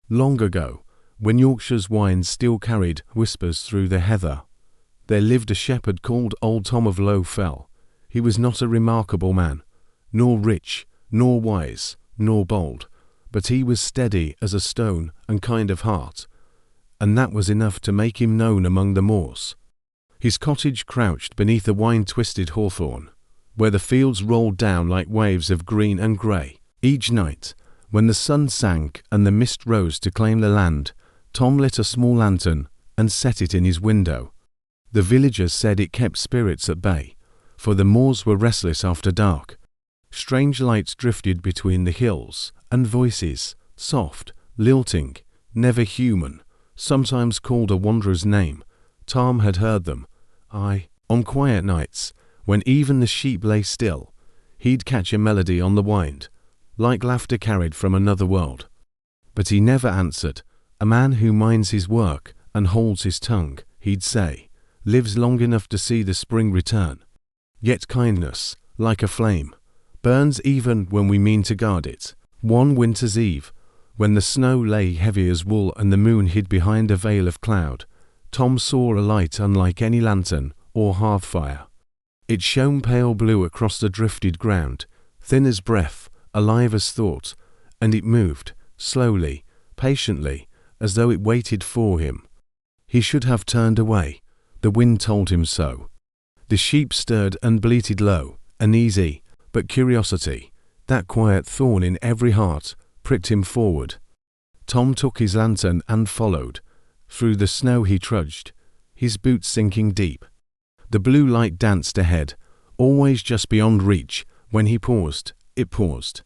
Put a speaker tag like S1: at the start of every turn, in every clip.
S1: Long ago, when Yorkshire's wine still carried whispers through the heather, there lived a shepherd called Old Tom of Low Fell. He was not a remarkable man, nor rich, nor wise, nor bold, but he was steady as a stone and kind of heart, and that was enough to make him known among the moors. His cottage crouched beneath a wine-twisted hawthorn, where the fields rolled down like waves of green and grey. Each night, when the sun sank and the mist rose to claim the land, Tom lit a small lantern and set it in his window. The villagers said it kept spirits at bay, for the moors were restless after dark. Strange lights drifted between the hills, and voices, soft, lilting, never human, sometimes called a wanderer's name. Tom had heard them. On quiet nights, when even the sheep lay still, he'd catch a melody on the wind, like laughter carried from another world. But he never answered. A man who minds his work and holds his tongue, he'd say, lives long enough to see the spring return. Yet kindness, like a flame, burns even when we mean to guard it. One winter's eve, when the snow lay heavy as wool and the moon hid behind a veil of cloud, Tom saw a light unlike any lantern or hearth fire. It shone pale blue across the drifted ground, thin as breath, alive as thought, and it moved, slowly, patiently, as though it waited for him. He should have turned away. The wind told him so. The sheep stirred and bleated low, uneasy, but curiosity, that quiet thorn in every heart, pricked him forward. Tom took his lantern and followed. Through the snow he trudged, his boots sinking deep. The blue light danced ahead, always just beyond reach. When he paused, it paused.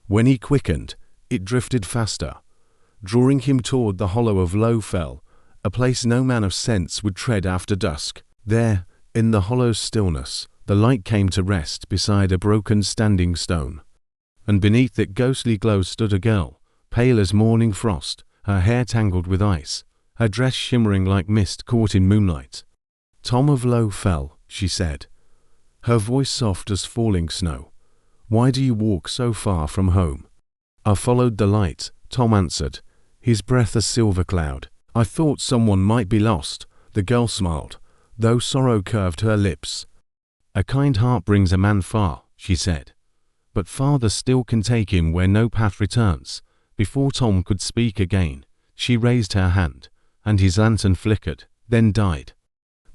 S1: When he quickened, it drifted faster, drawing him toward the hollow of Low Fell, a place no man of sense would tread after dusk. There, in the hollow stillness, the light came to rest beside a broken standing stone, and beneath that ghostly glow stood a girl, pale as morning frost, her hair tangled with ice, her dress shimmering like mist caught in moonlight. "Tom of Low Fell," she said, her voice soft as falling snow, "why do you walk so far from home?" "I followed the light," Tom answered, his breath a silver cloud. "I thought someone might be lost." The girl smiled, though sorrow curved her lips. "A kind heart brings a man far," she said, "but farther still can take him where no path returns." Before Tom could speak again, she raised her hand, and his lantern flickered, then died.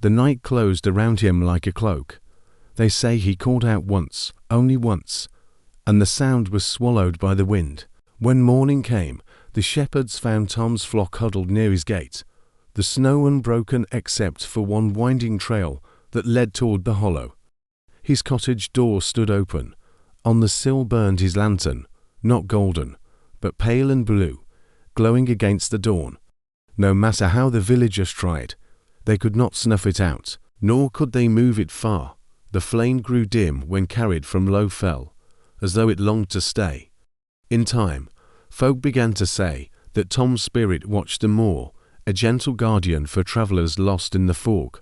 S1: The night closed around him like a cloak. They say he called out once, only once, and the sound was swallowed by the wind. When morning came, the shepherds found Tom's flock huddled near his gate, the snow unbroken except for one winding trail that led toward the hollow. His cottage door stood open. On the sill burned his lantern, not golden, but pale and blue, glowing against the dawn. No matter how the villagers tried, they could not snuff it out, nor could they move it far. The flame grew dim when carried from Low Fell, as though it longed to stay. In time, folk began to say that Tom's spirit watched the moor, a gentle guardian for travellers lost in the fog.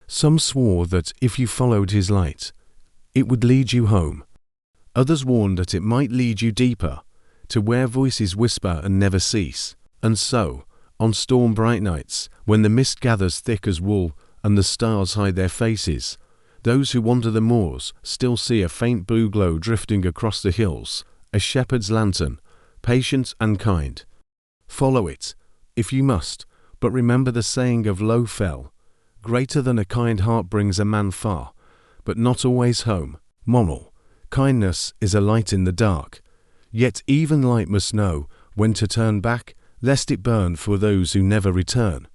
S1: Some swore that if you followed his light, it would lead you home. Others warned that it might lead you deeper, to where voices whisper and never cease. And so, on storm-bright nights, when the mist gathers thick as wool and the stars hide their faces, those who wander the moors still see a faint blue glow drifting across the hills, a shepherd's lantern, patient and kind. Follow it, if you must, but remember the saying of Low Fell, "Greater than a kind heart brings a man far, but not always home." Moral: kindness is a light in the dark, yet even light must know when to turn back, lest it burn for those who never return.